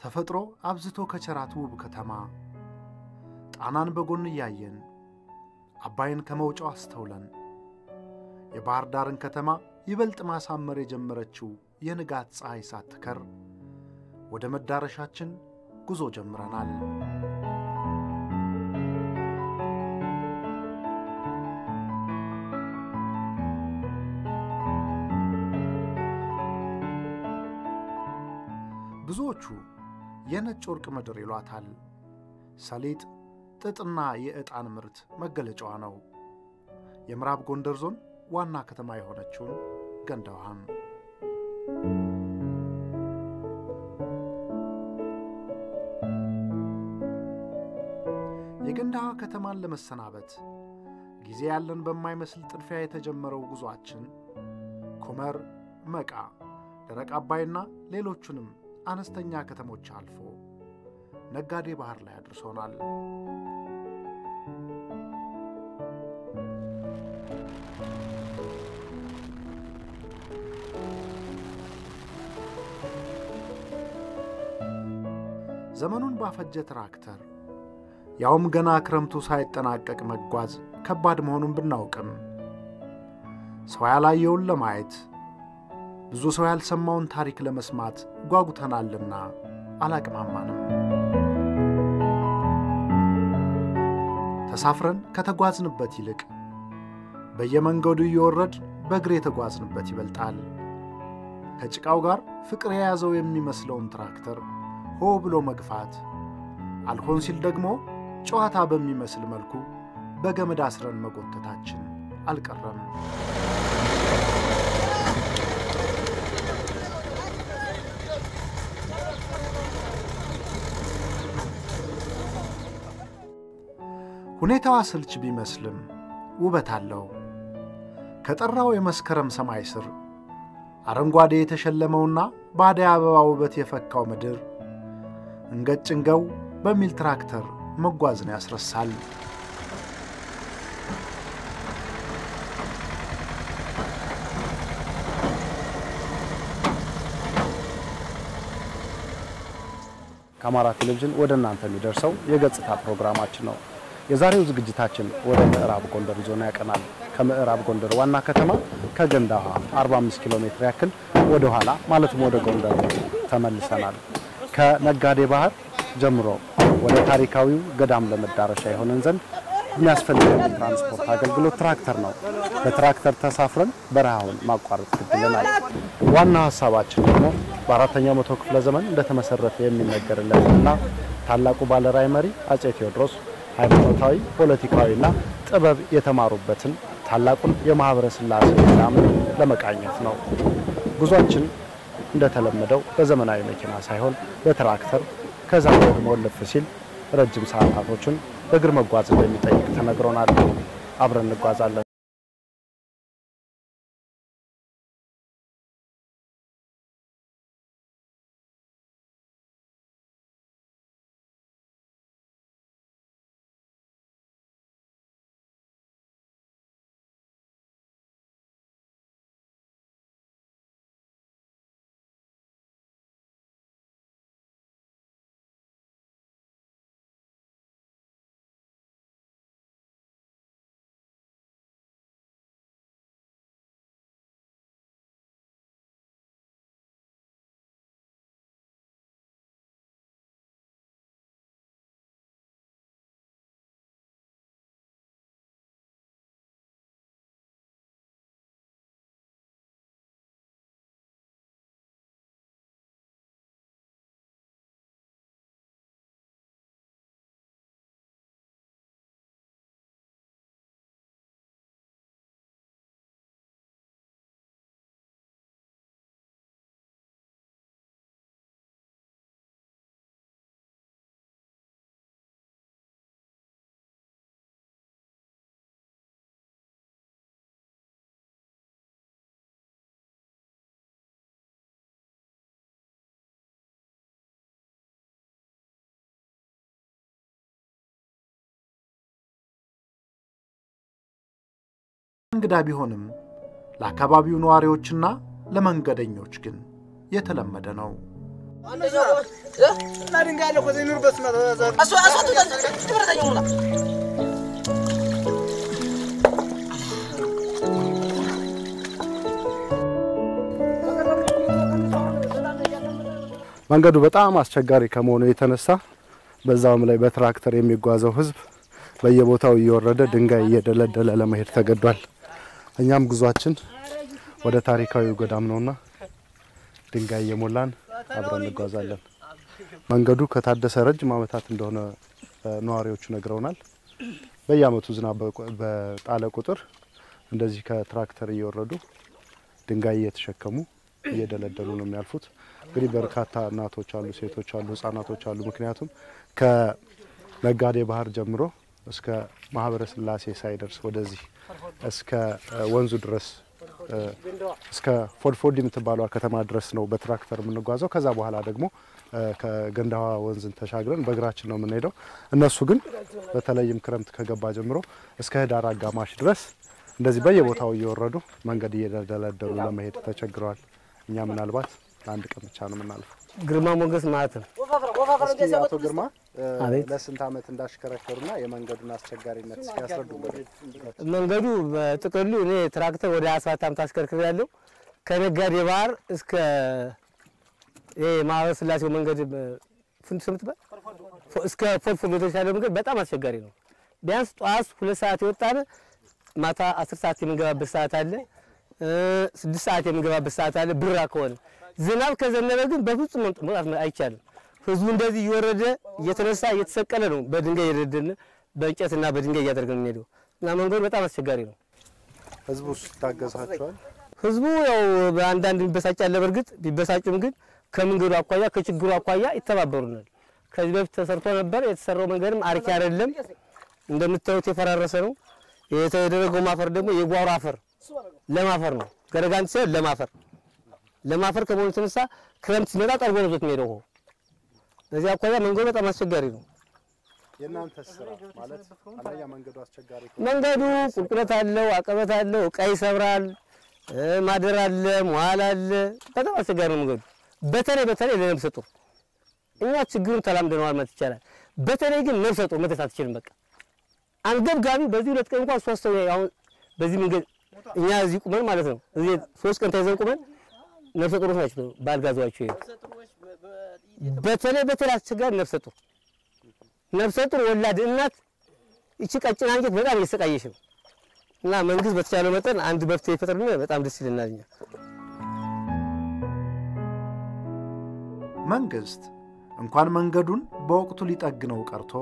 ተፈጥሮ አብዝቶ ከቸራት ውብ ከተማ ጣናን በጎን ያየን አባይን ከመውጫው አስተውለን የባህር ዳርን ከተማ ይበልጥ ማሳመር የጀመረችው የንጋት ፀሐይ ሳትከር ወደ መዳረሻችን ጉዞ ጀምረናል። ብዙዎቹ የነጭ ወርቅ ምድር ይሏታል። ሰሊጥ ጥጥና የዕጣን ምርት መገለጫዋ ነው። የምዕራብ ጎንደር ዞን ዋና ከተማ የሆነችውን ገንዳ ውሃን የገንዳ ውሃ ከተማን ለመሰናበት ጊዜ ያለን በማይመስል ጥድፊያ የተጀመረው ጉዟችን ኩመር፣ መቃ፣ ደረቅ አባይና ሌሎቹንም አነስተኛ ከተሞች አልፎ ነጋዴ ባህር ላይ አድርሶናል። ዘመኑን ባፈጀ ትራክተር ያውም ገና ክረምቱ ሳይጠናቀቅ መጓዝ ከባድ መሆኑን ብናውቅም ሰው ያላየውን ለማየት ብዙ ሰው ያልሰማውን ታሪክ ለመስማት ጓጉተናልና አላቅማማንም። ተሳፍረን ከተጓዝንበት ይልቅ በየመንገዱ እየወረድ በእግር የተጓዝንበት ይበልጣል። ከጭቃው ጋር ፍቅር የያዘው የሚመስለውን ትራክተር ሆ ብሎ መግፋት አልሆን ሲል ደግሞ ጨዋታ በሚመስል መልኩ በገመድ አስረን መጎተታችን አልቀረም። ሁኔታው አሰልች ቢመስልም ውበት አለው። ከጠራው የመስከረም ሰማይ ስር አረንጓዴ የተሸለመውና በአደይ አበባ ውበት የፈካው ምድር እንገጭንገው በሚል ትራክተር መጓዝን ያስረሳል። ከአማራ ቴሌቪዥን ወደ እናንተ የሚደርሰው የገጽታ ፕሮግራማችን ነው። የዛሬው ዝግጅታችን ወደ ምዕራብ ጎንደር ዞን ያቀናል። ከምዕራብ ጎንደር ዋና ከተማ ከገንዳ ውሃ 45 ኪሎ ሜትር ያክል ወደ ኋላ ማለትም ወደ ጎንደር ተመልሰናል። ከነጋዴ ባህር ጀምሮ ወደ ታሪካዊው ገዳም ለመዳረሻ የሆነን ዘንድ የሚያስፈልገን ትራንስፖርት አገልግሎት ትራክተር ነው። በትራክተር ተሳፍረን በረሃውን ማቋረጥ ግድለናል። ዋና ሐሳባችን ደግሞ በአራተኛው መቶ ክፍለ ዘመን እንደተመሰረተ የሚነገርለትና ታላቁ ባለራዕይ መሪ አጼ ቴዎድሮስ ሃይማኖታዊ፣ ፖለቲካዊና ጥበብ የተማሩበትን ታላቁን የማህበረ ሥላሴ ገዳም ለመቃኘት ነው። ጉዟችን እንደተለመደው በዘመናዊ መኪና ሳይሆን በትራክተር ከዛ ደግሞ ለፍ ሲል ረጅም ሰዓታቶችን በእግር መጓዝ እንደሚጠይቅ ተነግሮናል። አብረን እንጓዛለን። እንግዳ ቢሆንም ለአካባቢው ነዋሪዎችና ለመንገደኞች ግን የተለመደ ነው። መንገዱ በጣም አስቸጋሪ ከመሆኑ የተነሳ በዛውም ላይ በትራክተር የሚጓዘው ህዝብ በየቦታው እየወረደ ድንጋይ እየደለደለ ለመሄድ ተገዷል። እኛም ጉዟችን ወደ ታሪካዊው ገዳም ነውና ድንጋይ እየሞላን አብረን እንጓዛለን። መንገዱ ከታደሰ ረጅም ዓመታት እንደሆነ ነዋሪዎቹ ነግረውናል። በየዓመቱ ዝናብ በጣለ ቁጥር እንደዚህ ከትራክተር እየወረዱ ድንጋይ እየተሸከሙ እየደለደሉ ነው የሚያልፉት። እንግዲህ በርካታ እናቶች አሉ፣ ሴቶች አሉ፣ ህፃናቶች አሉ። ምክንያቱም ከነጋዴ ባህር ጀምሮ እስከ ማህበረ ስላሴ ሳይደርስ ወደዚህ እስከ ወንዙ ድረስ እስከ ፎድፎዲ የምትባለው ከተማ ድረስ ነው በትራክተር የምንጓዘው። ከዛ በኋላ ደግሞ ከገንዳዋ ወንዝን ተሻግረን በእግራችን ነው የምንሄደው። እነሱ ግን በተለይም ክረምት ከገባ ጀምሮ እስከ ህዳር አጋማሽ ድረስ እንደዚህ በየቦታው እየወረዱ መንገድ እየደለደሉ ለመሄድ ተቸግረዋል። እኛ ምናልባት አንድ ቀን ብቻ ነው የምናልፈው። ግርማ ሞገስ ማለት ነው። እስኪ አቶ ግርማ ለስንት ዓመት እንዳሽከረከሩና የመንገዱን አስቸጋሪነት ያስረዱ። መንገዱ በጥቅሉ እኔ ትራክተር ወደ 17 ዓመት አሽከርክሬያለሁ። ከነጋዴ ባህር እስከ ማህበረ ስላሴው መንገድ ፍንት ስምትባ እስከ ፎልፎል የተሻለው መንገድ በጣም አስቸጋሪ ነው። ቢያንስ ጧት 2 ሰዓት ይወጣል፣ ማታ 10 ሰዓት የሚገባበት ሰዓት አለ፣ 6 ሰዓት የሚገባበት ሰዓት አለ። ብራ ከሆነ ዝናብ ከዘነበ ግን በፍጹም መውጣት አይቻልም። ህዝቡ እንደዚህ እየወረደ እየተነሳ እየተሰቀለ ነው በድንጋይ እየደደነ በእንጨትና በድንጋይ እያደረገ ነው የሚሄደው እና መንገዱ በጣም አስቸጋሪ ነው። ህዝቡስ ታገዛቸዋል? ህዝቡ ያው በአንዳንድ ቢበሳጭ ያለ በርግጥ ቢበሳጭም ግን ከመንገዱ አኳያ ከችግሩ አኳያ ይተባበሩናል። ከዚህ በፊት ተሰርቶ ነበር። የተሰራው መንገድም አርኪ አይደለም፣ እንደምታዩት የፈራረሰ ነው። የተደረገው ማፈር ደግሞ የጓሮ አፈር ለማፈር ነው። ገረጋንት ሲሆን ለማፈር ከመሆኑ የተነሳ ክረምት ሲመጣ ጠርጎ ነው የሚሄደው። እዚህ አኳያ መንገዱ በጣም አስቸጋሪ ነው። የናንተ ስራ ማለት አላያ መንገዱ አስቸጋሪ ነው። መንገዱ ቁልቁለት አለው፣ አቀበት አለው፣ ቀይ ሰብራል፣ ማደር አለ፣ መዋል አለ። በጣም አስቸጋሪ ነው መንገዱ። በተለይ ለነፍሰ ጡር እኛ ችግሩን ተላምደናል ማለት ይቻላል። በተለይ ግን ነፍሰ ጡር መተት አትችልም። በቃ አንገብጋቢ በዚህ 2 ቀን እንኳን 3 ሰው አሁን በዚህ መንገድ እኛ እዚህ ቁመን ማለት ነው እዚህ 3 ቀን ተይዘን ቁመን ነፍሰ ጡሮች ናቸው ባልጋዟቸው ይሄ በተለይ አስቸጋሪ ነፍሰ ጡር ወላድ እናት እቺ ቀጭን አንጀት በጣም እየሰቃየች ነው እና መንግስት በተቻለው መጠን አንድ መፍትሄ ይፈጥርልን በጣም ደስ ይለናል። መንግስት እንኳን መንገዱን በወቅቱ ሊጠግነው ቀርቶ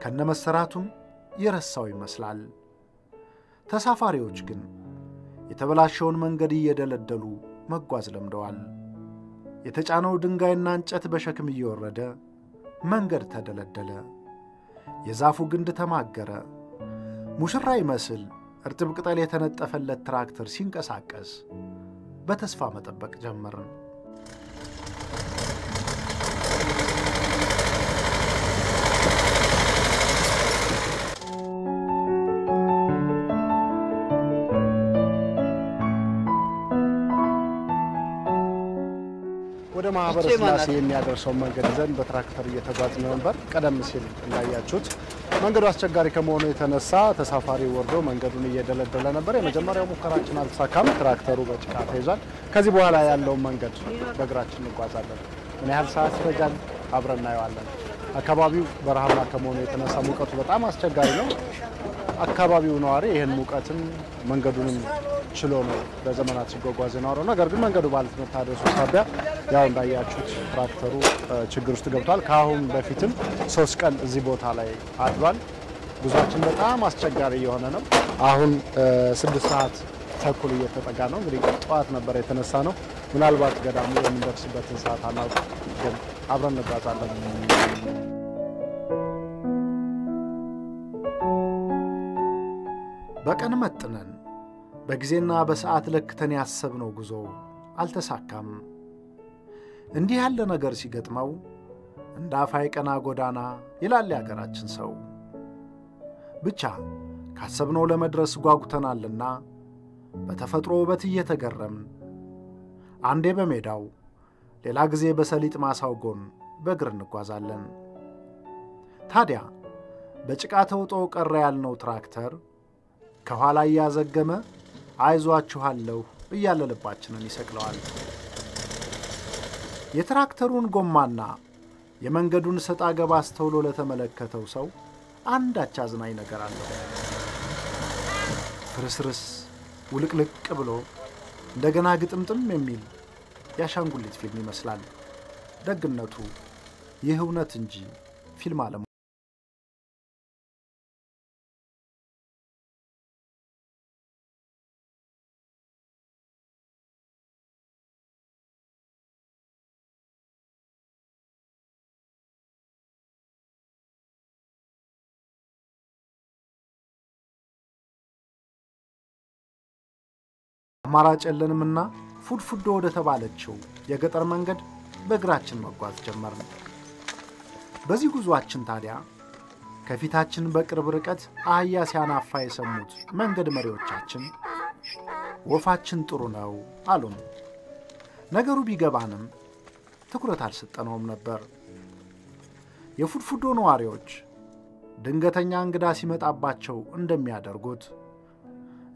ከነመሰራቱም የረሳው ይመስላል። ተሳፋሪዎች ግን የተበላሸውን መንገድ እየደለደሉ መጓዝ ለምደዋል። የተጫነው ድንጋይና እንጨት በሸክም እየወረደ መንገድ ተደለደለ። የዛፉ ግንድ ተማገረ። ሙሽራ ይመስል እርጥብ ቅጠል የተነጠፈለት ትራክተር ሲንቀሳቀስ በተስፋ መጠበቅ ጀመርን። ወደ ማህበረ ስላሴ የሚያደርሰው መንገድ ዘንድ በትራክተር እየተጓዝን ነበር። ቀደም ሲል እንዳያችሁት መንገዱ አስቸጋሪ ከመሆኑ የተነሳ ተሳፋሪ ወርዶ መንገዱን እየደለደለ ነበር። የመጀመሪያው ሙከራችን አልተሳካም። ትራክተሩ በጭቃ ተይዟል። ከዚህ በኋላ ያለው መንገድ በእግራችን እንጓዛለን። ምን ያህል ሰዓት ይፈጃል? አብረን እናየዋለን። አካባቢው በረሃማ ከመሆኑ የተነሳ ሙቀቱ በጣም አስቸጋሪ ነው። አካባቢው ነዋሪ ይሄን ሙቀትን መንገዱንም ችሎ ነው በዘመናት ሲጓጓዝ የኖረው። ነገር ግን መንገዱ ባለመታደሱ ሳቢያ ያው እንዳያችሁት ትራክተሩ ችግር ውስጥ ገብቷል። ከአሁን በፊትም 3 ቀን እዚህ ቦታ ላይ አድሯል። ጉዟችን በጣም አስቸጋሪ የሆነ ነው። አሁን 6 ሰዓት ተኩል እየተጠጋ ነው። እንግዲህ ጠዋት ነበር የተነሳ ነው። ምናልባት ገዳሙ የምንደርስበትን ሰዓት አናውቅም፣ ግን አብረን እንጓዛለን። በቀን መጥነን በጊዜና በሰዓት ለክተን ያሰብነው ጉዞ አልተሳካም። እንዲህ ያለ ነገር ሲገጥመው እንደ አፋይ ቀና ጎዳና ይላል ያገራችን ሰው። ብቻ ካሰብነው ለመድረስ ጓጉተናልና በተፈጥሮ ውበት እየተገረምን አንዴ በሜዳው ሌላ ጊዜ በሰሊጥ ማሳው ጎን በእግር እንጓዛለን። ታዲያ በጭቃ ተውጦ ቀረ ያልነው ትራክተር ከኋላ እያዘገመ አይዟችኋለሁ እያለ ልባችንን ይሰቅለዋል። የትራክተሩን ጎማና የመንገዱን ሰጣ ገባ አስተውሎ ለተመለከተው ሰው አንዳች አዝናኝ ነገር አለው። ፍርስርስ ውልቅልቅ ብሎ እንደገና ግጥምጥም የሚል ያሻንጉሊት ፊልም ይመስላል። ደግነቱ ይህ እውነት እንጂ ፊልም አለም አማራጭ የለንምና ፉድፉዶ ወደ ተባለችው የገጠር መንገድ በእግራችን መጓዝ ጀመርን። በዚህ ጉዟችን ታዲያ ከፊታችን በቅርብ ርቀት አህያ ሲያናፋ የሰሙት መንገድ መሪዎቻችን ወፋችን ጥሩ ነው አሉን። ነገሩ ቢገባንም ትኩረት አልሰጠነውም ነበር። የፉድፉዶ ነዋሪዎች ድንገተኛ እንግዳ ሲመጣባቸው እንደሚያደርጉት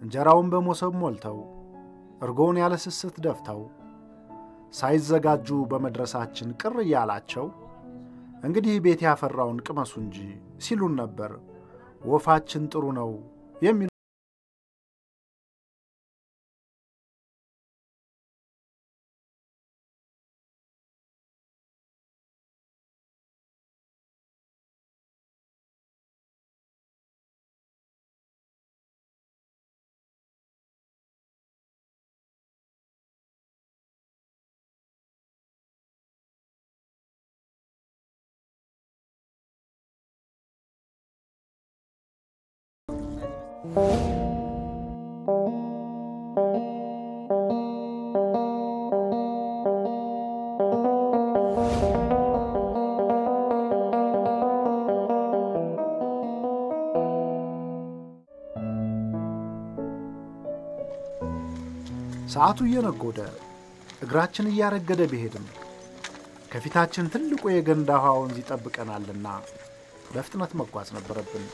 እንጀራውን በመሶብ ሞልተው እርጎውን ያለ ስስት ደፍተው ሳይዘጋጁ በመድረሳችን ቅር እያላቸው እንግዲህ ቤት ያፈራውን ቅመሱ እንጂ ሲሉን ነበር ወፋችን ጥሩ ነው የሚሉ። ሰዓቱ እየነጎደ እግራችን እያረገደ ቢሄድም ከፊታችን ትልቁ የገንዳ ውሃ ወንዝ ይጠብቀናልና በፍጥነት መጓዝ ነበረብን።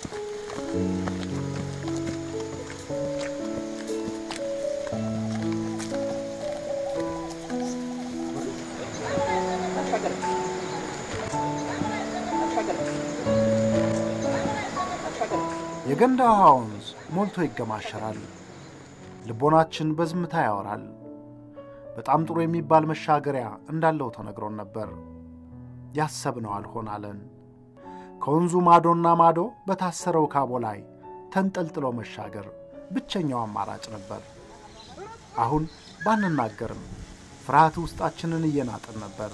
የገንዳ ውሃ ወንዝ ሞልቶ ይገማሸራል። ልቦናችን በዝምታ ያወራል። በጣም ጥሩ የሚባል መሻገሪያ እንዳለው ተነግሮን ነበር። ያሰብነው አልሆናለን። ከወንዙ ማዶና ማዶ በታሰረው ካቦ ላይ ተንጠልጥሎ መሻገር ብቸኛው አማራጭ ነበር። አሁን ባንናገርም ፍርሃት ውስጣችንን እየናጠን ነበር።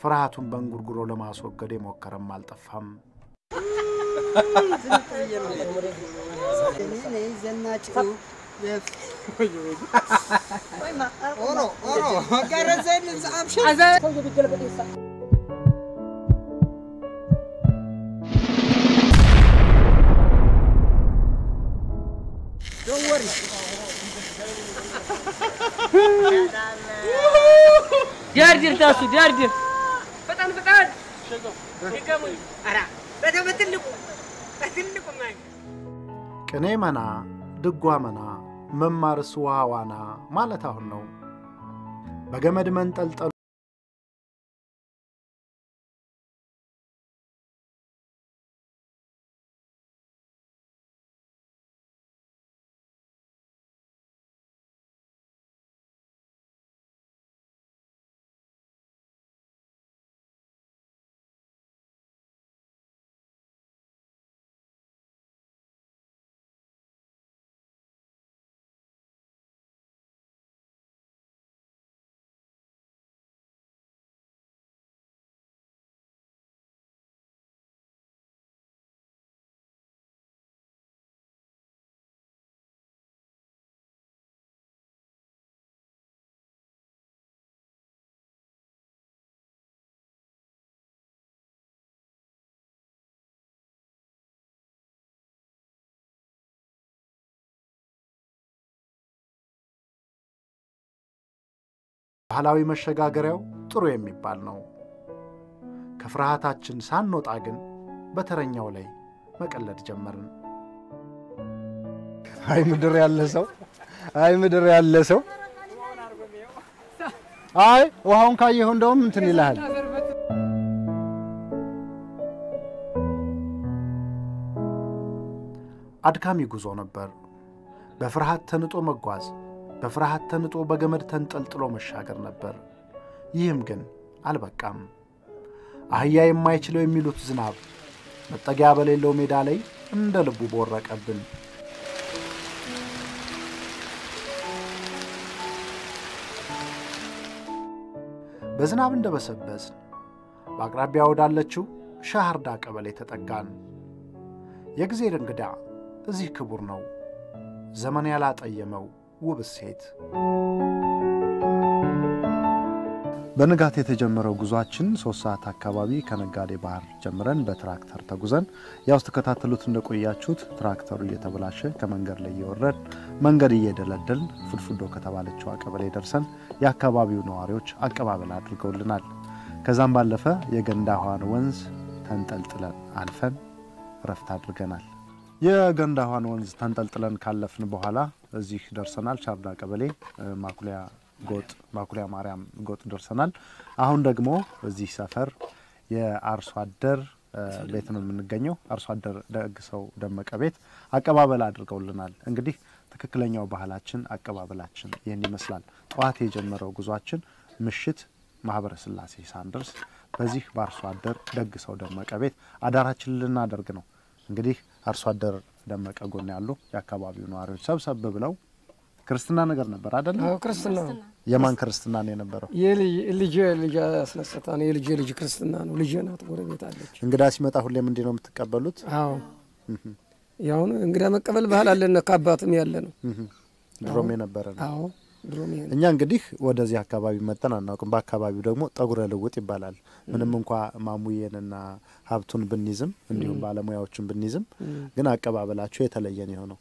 ፍርሃቱን በእንጉርጉሮ ለማስወገድ የሞከረም አልጠፋም። Don't worry. ዳርድር ታሱ ዳርድር ፈጣን ይከሙኝ አራ በትልቁ ማይ ቅኔ መና ድጓ መና መማርስ ውሃ ዋና ማለት አሁን ነው። በገመድ መንጠልጠሉ ባህላዊ መሸጋገሪያው ጥሩ የሚባል ነው። ከፍርሃታችን ሳንወጣ ግን በተረኛው ላይ መቀለድ ጀመርን። አይ ምድር ያለ ሰው አይ ውሃውን ካየሁ እንደውም እንትን ይላል። አድካሚ ጉዞ ነበር። በፍርሃት ተንጦ መጓዝ፣ በፍርሃት ተንጦ በገመድ ተንጠልጥሎ መሻገር ነበር። ይህም ግን አልበቃም። አህያ የማይችለው የሚሉት ዝናብ መጠጊያ በሌለው ሜዳ ላይ እንደ ልቡ ቦረቀብን። በዝናብ እንደበሰበስ በአቅራቢያ ወዳለችው ሻህርዳ ቀበሌ ተጠጋን። የጊዜር እንግዳ እዚህ ክቡር ነው፣ ዘመን ያላጠየመው ውብ ሴት። በንጋት የተጀመረው ጉዟችን 3 ሰዓት አካባቢ ከነጋዴ ባህር ጀምረን በትራክተር ተጉዘን ያው ተከታተሉት እንደቆያችሁት ትራክተሩ እየተበላሸ ከመንገድ ላይ እየወረድን መንገድ እየደለደልን ፍልፍዶ ከተባለችው ቀበሌ ደርሰን የአካባቢው ነዋሪዎች አቀባበል አድርገውልናል። ከዛም ባለፈ የገንዳዋን ወንዝ ተንጠልጥለን አልፈን ረፍት አድርገናል። የገንዳዋን ወንዝ ተንጠልጥለን ካለፍን በኋላ እዚህ ደርሰናል። ሻርዳ ቀበሌ ማኩሊያ ማርያም ጎጥ ደርሰናል። አሁን ደግሞ እዚህ ሰፈር የአርሶ አደር ቤት ነው የምንገኘው። አርሶ አደር ደግሰው ደመቀ ቤት አቀባበል አድርገውልናል። እንግዲህ ትክክለኛው ባህላችን አቀባበላችን ይሄን ይመስላል። ጧት የጀመረው ጉዟችን ምሽት ማህበረ ስላሴ ሳንደርስ በዚህ በአርሶ አደር ደግሰው ደመቀ ቤት አዳራችን ልናደርግ ነው። እንግዲህ አርሶ አደር ደመቀ ጎን ያሉ የአካባቢው ነዋሪዎች ሰብሰብ ብለው ክርስትና ነገር ነበር አይደል? አዎ ክርስትና። የማን ክርስትና ነው የነበረው? ልጅ አስነሳታ ነው። የልጅ ክርስትና ነው። ልጅ ናት፣ ጎረቤት አለች። እንግዳ ሲመጣ ሁሌም እንዲህ ነው የምትቀበሉት? አዎ ያው እንግዳ መቀበል ባህል አለና ከአባትም ያለ ነው። ድሮም የነበረ ነው። አዎ ድሮም ያለ። እኛ እንግዲህ ወደዚህ አካባቢ መጣን አናውቅም። በአካባቢው ደግሞ ጠጉረ ልውጥ ይባላል። ምንም እንኳን ማሙዬንና ሀብቱን ብንይዝም እንዲሁም ባለሙያዎችን ብንይዝም ግን አቀባበላቸው የተለየ ነው የሆነው።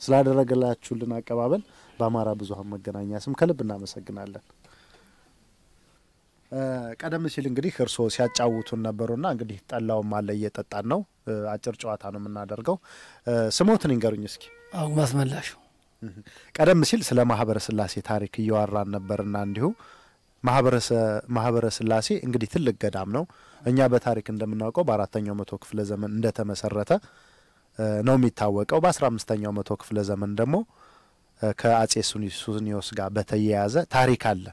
ስላደረገላችሁልን አቀባበል በአማራ ብዙሃን መገናኛ ስም ከልብ እናመሰግናለን። ቀደም ሲል እንግዲህ እርሶ ሲያጫውቱን ነበርና እንግዲህ ጠላውም አለ እየጠጣን ነው። አጭር ጨዋታ ነው የምናደርገው። ስሞትን ይንገሩኝ እስኪ። አው ማስመላሹ። ቀደም ሲል ስለ ማህበረ ስላሴ ታሪክ እያወራን ነበርና እንዲሁ ማህበረ ስላሴ እንግዲህ ትልቅ ገዳም ነው። እኛ በታሪክ እንደምናውቀው በ4ኛው መቶ ክፍለ ዘመን እንደተመሰረተ ነው የሚታወቀው። በ15ኛው መቶ ክፍለ ዘመን ደግሞ ከአጼ ሱስንዮስ ጋር በተያያዘ ታሪክ አለ።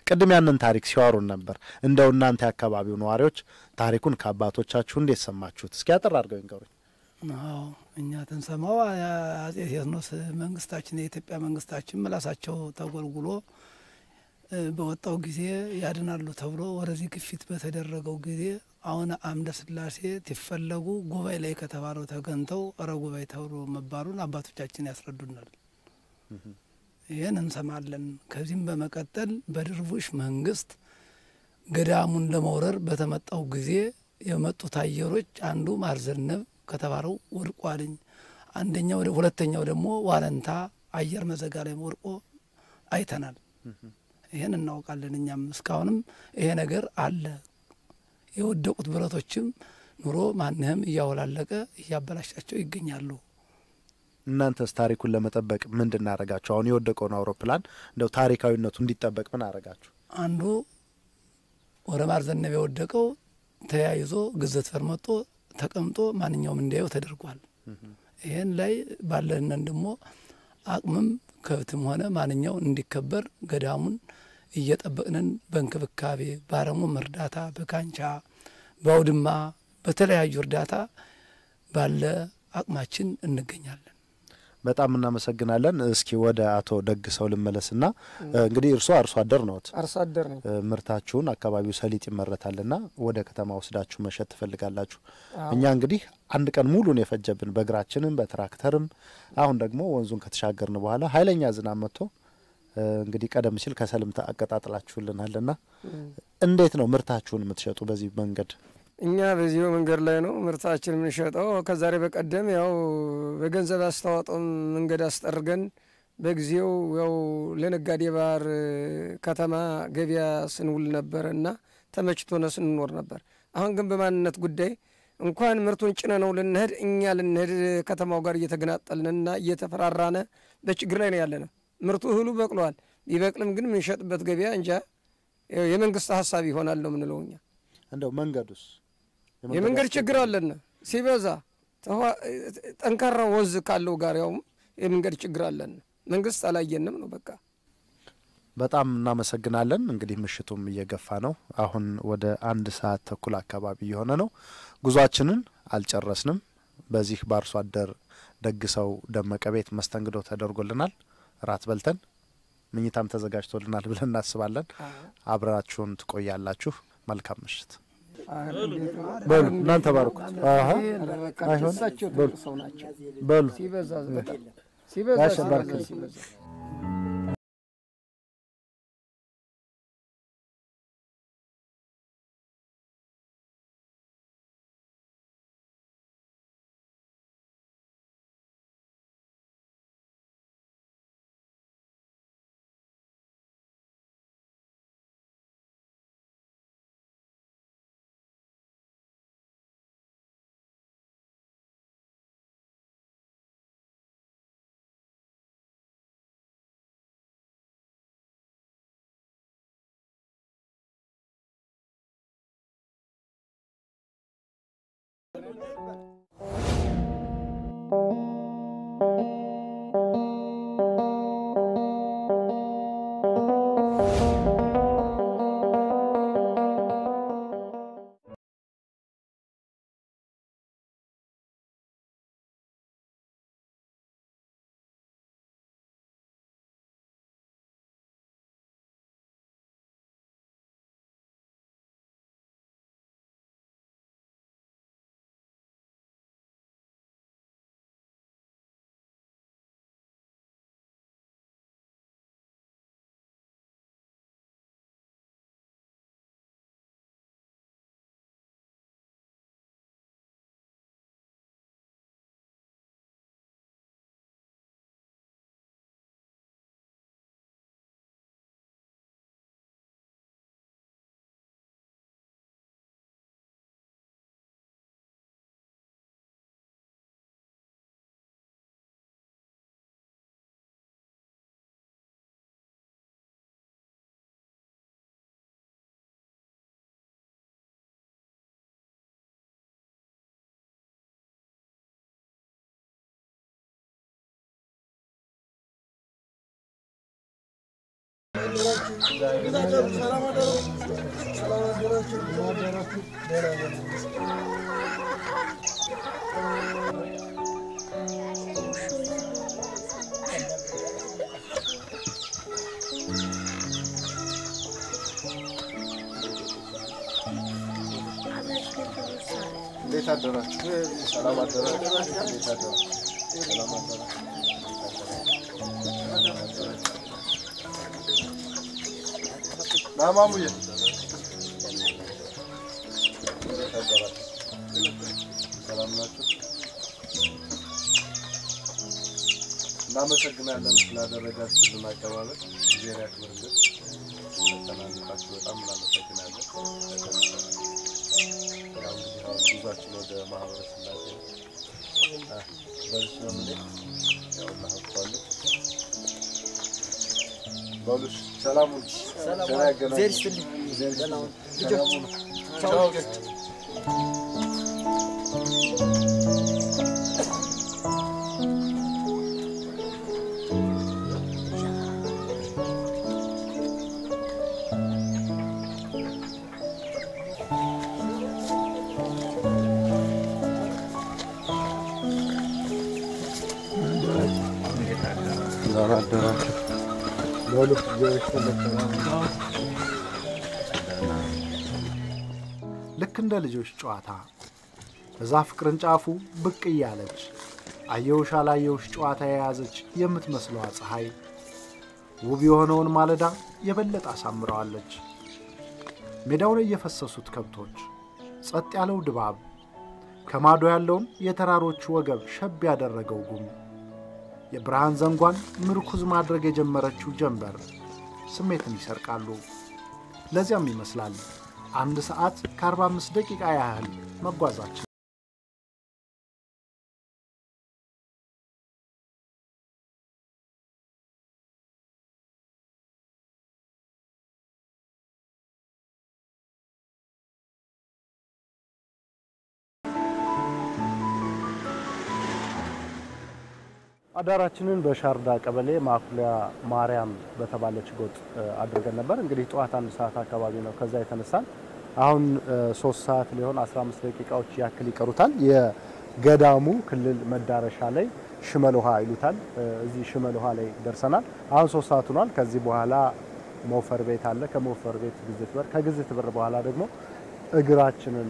ቅድም ያንን ታሪክ ሲዋሩን ነበር። እንደው እናንተ ያካባቢው ነዋሪዎች ታሪኩን ከአባቶቻችሁ እንዴት ሰማችሁት? እስኪ አጥር አድርገው ይንገሩኝ። አዎ እኛ ተንሰማው አጼ ቴዎድሮስ መንግስታችን የኢትዮጵያ መንግስታችን መላሳቸው ተጎልጉሎ በወጣው ጊዜ ያድናሉ ተብሎ ወደዚህ ግፊት በተደረገው ጊዜ አሁን አምደ ስላሴ ተፈለጉ ጉባኤ ላይ ከተባለው ተገንተው አረ ጉባኤ ተብሎ መባሉን አባቶቻችን ያስረዱናል። ይሄን እንሰማለን። ከዚህም በመቀጠል በድርቡሽ መንግስት ገዳሙን ለመውረር በተመጣው ጊዜ የመጡት አየሮች አንዱ ማርዘነብ ከተባለው ወድቋልኝ፣ አንደኛው ሁለተኛው ደግሞ ዋለንታ አየር መዘጋ ላይ ወድቆ አይተናል። ይሄን እናውቃለን። እኛም እስካሁንም ይሄ ነገር አለ። የወደቁት ብረቶችም ኑሮ ማንንም እያወላለቀ እያበላሻቸው ይገኛሉ። እናንተስ ታሪኩን ለመጠበቅ ምንድን አረጋችሁ? አሁን የወደቀውን አውሮፕላን እንደው ታሪካዊነቱ እንዲጠበቅ ምን አረጋችሁ? አንዱ ወደ ማርዘነብ የወደቀው ተያይዞ ግዘት ፈርመጦ ተቀምጦ ማንኛውም እንዲያየው ተደርጓል። ይሄን ላይ ባለንን ደግሞ አቅምም ከብትም ሆነ ማንኛው እንዲከበር ገዳሙን እየጠበቅንን በእንክብካቤ ባረሙም እርዳታ በካንቻ በአውድማ በተለያዩ እርዳታ ባለ አቅማችን እንገኛለን። በጣም እናመሰግናለን። እስኪ ወደ አቶ ደግሰው ልመለስና እንግዲህ እርሶ አርሶ አደር ነዎት? አርሶ አደር ነኝ። ምርታችሁን አካባቢው ሰሊጥ ይመረታልና ወደ ከተማ ወስዳችሁ መሸጥ ትፈልጋላችሁ። እኛ እንግዲህ አንድ ቀን ሙሉን የፈጀብን በእግራችንም በትራክተርም አሁን ደግሞ ወንዙን ከተሻገርን በኋላ ኃይለኛ ዝናብ መጥቶ እንግዲህ ቀደም ሲል ከሰልምታ አቀጣጥላችሁልናልና እንዴት ነው ምርታችሁን የምትሸጡ በዚህ መንገድ? እኛ በዚህ መንገድ ላይ ነው ምርታችን የምንሸጠው። ከዛሬ በቀደም ያው በገንዘብ አስተዋጽኦ መንገድ አስጠርገን በጊዜው ያው ለነጋዴ ባር ከተማ ገበያ ስንውል ነበርና ተመችቶነ ስንኖር ነበር። አሁን ግን በማንነት ጉዳይ እንኳን ምርቱን ጭነ ነው ልንሄድ እኛ ልንሄድ ከተማው ጋር እየተገናጠልንና እየተፈራራነ በችግር ላይ ነው ያለነው። ምርቱ እህሉ በቅሏል። ቢበቅልም ግን ምንሸጥበት ገበያ እንጃ የመንግስት ሐሳብ ይሆናል ነው ምንለውኛ። እንደው መንገዱስ የመንገድ ችግር አለና ሲበዛ ጠንካራ ወንዝ ካለው ጋር ያው የመንገድ ችግር አለና መንግስት አላየንም ነው በቃ። በጣም እናመሰግናለን። እንግዲህ ምሽቱም እየገፋ ነው። አሁን ወደ 1 ሰዓት ተኩል አካባቢ የሆነ ነው። ጉዟችንን አልጨረስንም። በዚህ ባርሶ አደር ደግሰው ደመቀ ቤት መስተንግዶ ተደርጎልናል። ራት በልተን ምኝታም ተዘጋጅቶልናል ብለን እናስባለን። አብራችሁን ትቆያላችሁ። መልካም ምሽት። በሉ እናንተ ባርኩት። አይሆን በሉ ሲበዛ እንዴት አደራችሁ? ሰላም አደራችሁ? እንዴት አደራችሁ? ሰላም አደራችሁ? ናማሙዬ እንዴት አደራችሁ? ሰላም ናችሁ? እናመሰግናለን ስላደረጋችሁልን አቀባበል። ጊዜ ያክብርልን። ተናንቃችሁ በጣም እናመሰግናለን። ጉዟችን ወደ ማህበረ ስላሴ በልሽ ነው ምን ያው እናውቃለን። በሉሽ ሰላሙን ሰላም ዘርስትልኝ ሰላም ቻው ልክ እንደ ልጆች ጨዋታ በዛፍ ቅርንጫፉ ብቅ እያለች አየውሽ አላየውሽ ጨዋታ የያዘች የምትመስለው ፀሐይ ውብ የሆነውን ማለዳ የበለጠ አሳምረዋለች። ሜዳው ላይ የፈሰሱት ከብቶች፣ ጸጥ ያለው ድባብ፣ ከማዶ ያለውን የተራሮች ወገብ ሸብ ያደረገው ጉም የብርሃን ዘንጓን ምርኩዝ ማድረግ የጀመረችው ጀንበር ስሜትን ይሰርቃሉ። ለዚያም ይመስላል 1 ሰዓት ከ45 ደቂቃ ያህል መጓዛችን። አዳራችንን በሻርዳ ቀበሌ ማኩሊያ ማርያም በተባለች ጎጥ አድርገን ነበር። እንግዲህ ጠዋት 1 ሰዓት አካባቢ ነው ከዛ የተነሳን። አሁን 3 ሰዓት ሊሆን 15 ደቂቃዎች ያክል ይቀሩታል። የገዳሙ ክልል መዳረሻ ላይ ሽመል ውሃ ይሉታል። እዚህ ሽመል ውሃ ላይ ደርሰናል። አሁን 3 ሰዓት ሆኗል። ከዚህ በኋላ ሞፈር ቤት አለ። ከሞፈር ቤት ግዝት በር፣ ከግዝት በር በኋላ ደግሞ እግራችንን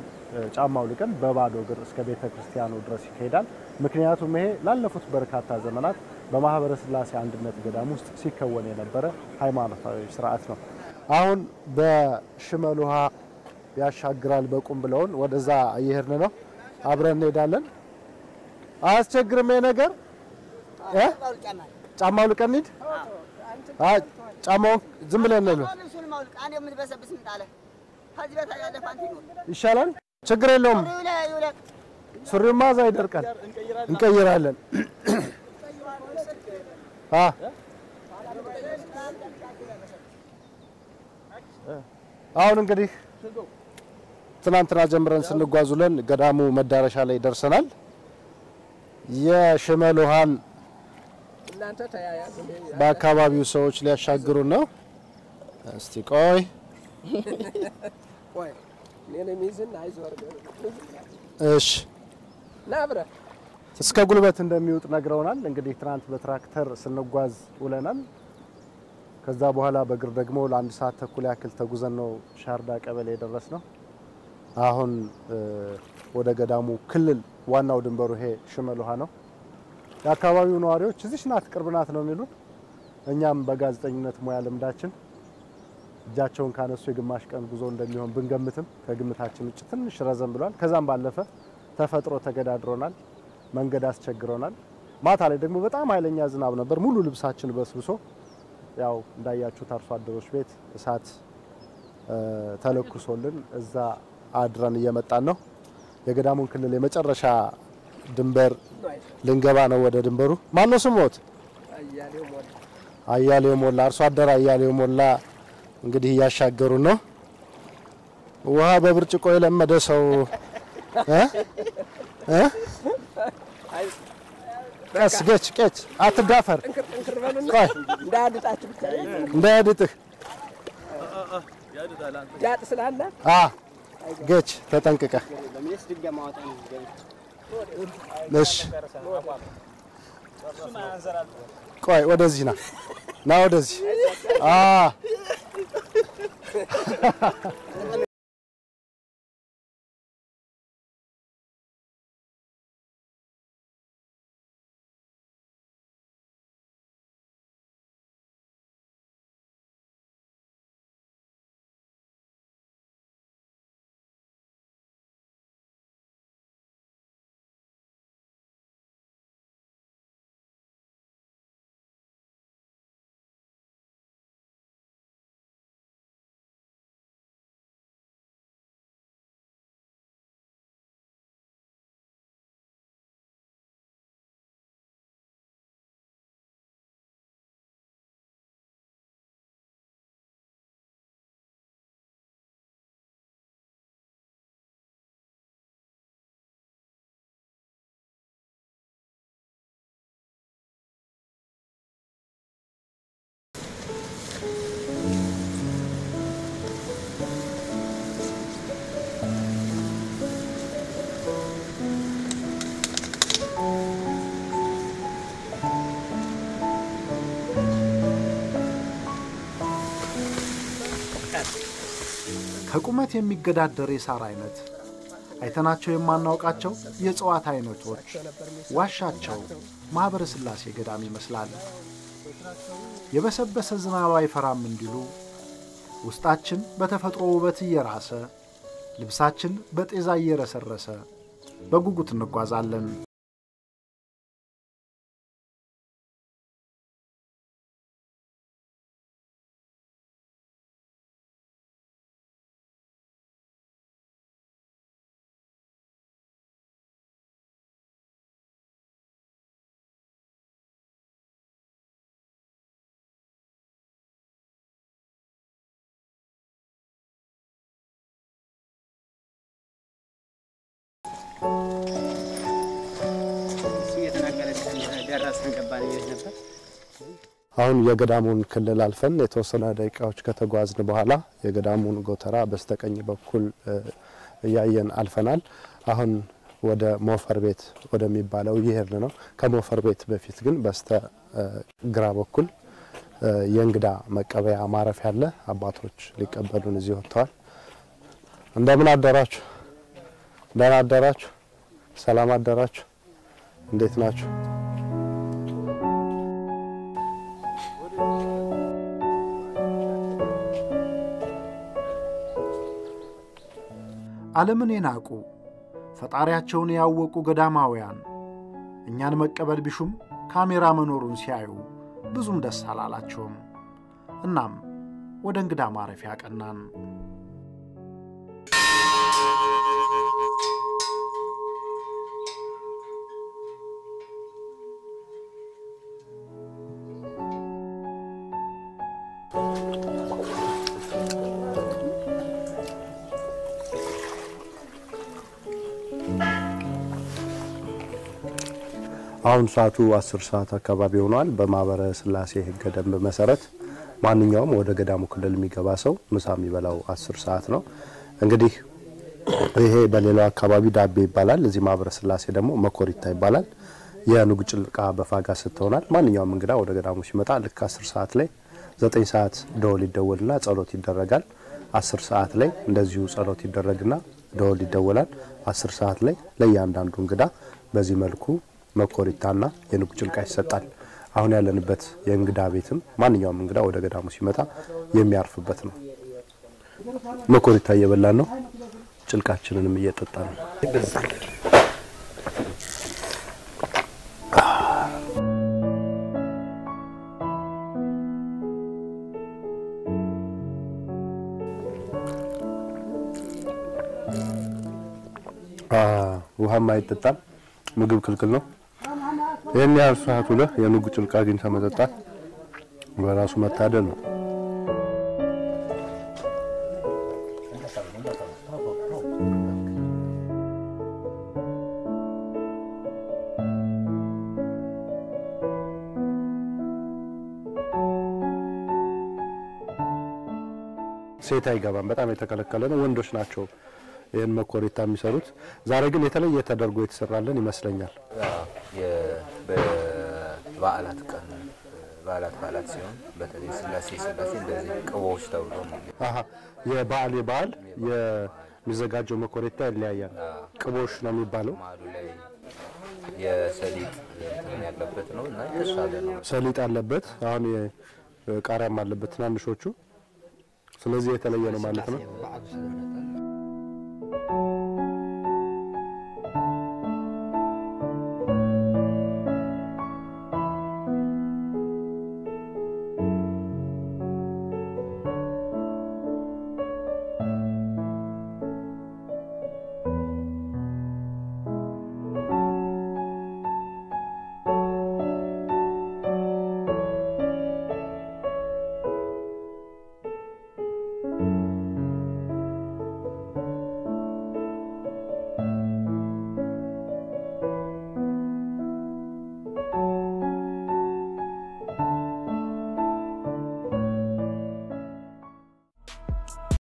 ጫማው ልቀን በባዶ እግር እስከ ቤተ ክርስቲያኑ ድረስ ይሄዳል። ምክንያቱም ይሄ ላለፉት በርካታ ዘመናት በማህበረ ስላሴ አንድነት ገዳም ውስጥ ሲከወን የነበረ ሃይማኖታዊ ስርዓት ነው። አሁን በሽመል ውሃ ያሻግራል በቁም ብለውን ወደዛ እየሄድን ነው። አብረን እንሄዳለን። አያስቸግርም ይሄ ነገር ጫማው ልቀን ሂድ። ጫማው ዝም ብለን ነው ይሻላል። ችግር የለውም። ሱሪማ እዛ ይደርቃል፣ እንቀይራለን። አሁን እንግዲህ ትናንትና ጀምረን ስንጓዙለን ገዳሙ መዳረሻ ላይ ደርሰናል። የሽመል ውሃን በአካባቢው ሰዎች ሊያሻግሩ ነው። እስቲ ቆይ እሺ ናብረ እስከ ጉልበት እንደሚውጥ ነግረውናል። እንግዲህ ትናንት በትራክተር ስንጓዝ ውለናል። ከዛ በኋላ በእግር ደግሞ ለ1 ሰዓት ተኩል ያክል ተጉዘን ነው ሻርዳ ቀበሌ የደረስነው። አሁን ወደ ገዳሙ ክልል ዋናው ድንበሩ ይሄ ሽመል ውሃ ነው። የአካባቢው ነዋሪዎች እዚህ ናት ቅርብ ናት ነው የሚሉት። እኛም በጋዜጠኝነት ሙያ ልምዳችን እጃቸውን ካነሱ የግማሽ ቀን ጉዞ እንደሚሆን ብንገምትም ከግምታችን ውጭ ትንሽ ረዘም ብሏል። ከዛም ባለፈ ተፈጥሮ ተገዳድሮናል፣ መንገድ አስቸግሮናል። ማታ ላይ ደግሞ በጣም ኃይለኛ ዝናብ ነበር። ሙሉ ልብሳችን በስብሶ ያው እንዳያችሁት አርሶ አደሮች ቤት እሳት ተለኩሶልን እዛ አድረን እየመጣን ነው። የገዳሙን ክልል የመጨረሻ ድንበር ልንገባ ነው። ወደ ድንበሩ ማነው ስሞት? አያሌው ሞላ፣ አርሶ አደር አያሌው ሞላ እንግዲህ እያሻገሩ ነው። ውሃ በብርጭቆ የለመደ ሰው ቀስ ገጭ አትዳፈር። ቆይ እንዳያድጥህ ዳጥ ስላለ ገጭ ተጠንቅቀ። እሺ ቆይ ወደዚህ ና ወደዚህ ከቁመት የሚገዳደር የሳር አይነት አይተናቸው የማናውቃቸው የጽዋት አይነቶች ዋሻቸው ማህበረ ስላሴ ገዳም ይመስላል። የበሰበሰ ዝናብ አይፈራም እንዲሉ ውስጣችን በተፈጥሮ ውበት እየራሰ ልብሳችን በጤዛ እየረሰረሰ በጉጉት እንጓዛለን። አሁን የገዳሙን ክልል አልፈን የተወሰነ ደቂቃዎች ከተጓዝን በኋላ የገዳሙን ጎተራ በስተቀኝ በኩል ያየን አልፈናል። አሁን ወደ ሞፈር ቤት ወደሚባለው ይሄርን ነው። ከሞፈር ቤት በፊት ግን በስተ ግራ በኩል የእንግዳ መቀበያ ማረፊያ አለ። አባቶች ሊቀበሉን እዚህ ወጥተዋል። እንደምን አደራችሁ? ደህና አደራችሁ? ሰላም አደራችሁ? እንዴት ናችሁ? ዓለምን የናቁ ፈጣሪያቸውን ያወቁ ገዳማውያን እኛን መቀበል ቢሹም ካሜራ መኖሩን ሲያዩ ብዙም ደስ አላላቸውም። እናም ወደ እንግዳ ማረፊያ ቀናን። አሁን ሰዓቱ 10 ሰዓት አካባቢ ሆኗል። በማህበረ ስላሴ ሕገ ደንብ መሰረት ማንኛውም ወደ ገዳሙ ክልል የሚገባ ሰው ምሳ የሚበላው 10 ሰዓት ነው። እንግዲህ ይሄ በሌላው አካባቢ ዳቤ ይባላል። እዚህ ማህበረ ስላሴ ደግሞ መኮሪታ ይባላል። የኑግ ጭልቃ በፋጋ ስትሆናል። ማንኛውም እንግዳ ወደ ገዳሙ ሲመጣ ልክ 10 ሰዓት ላይ 9 ሰዓት ደወል ይደወልና ጸሎት ይደረጋል። 10 ሰዓት ላይ እንደዚሁ ጸሎት ይደረግና ደወል ይደወላል። 10 ሰዓት ላይ ለእያንዳንዱ እንግዳ በዚህ መልኩ መኮሪታና የኑግ ጭልቃ ይሰጣል። አሁን ያለንበት የእንግዳ ቤትም ማንኛውም እንግዳ ወደ ገዳሙ ሲመጣ የሚያርፍበት ነው። መኮሪታ እየበላን ነው፣ ጭልቃችንንም እየጠጣን ነው። ውሃም አይጠጣም፣ ምግብ ክልክል ነው። ይሄን ያህል ሰዓት ውለህ የኑግ ጭልቃ ግን ተመጠጣት በራሱ መታደል ነው። ሴት አይገባም፣ በጣም የተከለከለ ነው። ወንዶች ናቸው ይሄን መኮሪታ የሚሰሩት። ዛሬ ግን የተለየ ተደርጎ የተሰራልን ይመስለኛል። በበዓላት ቀን በዓላት ሲሆን በተለይ ስላሴ እንደዚህ ቅቦች ተብሎ ነው። የበዓል የሚዘጋጀው መኮሪታ ይለያያል። ቅቦሽ ነው የሚባለው። ማሉ ላይ የሰሊጥ ያለበት ነው እና የተሻለ ነው። ሰሊጥ አለበት። አሁን ቃሪያም አለበት ትናንሾቹ። ስለዚህ የተለየ ነው ማለት ነው።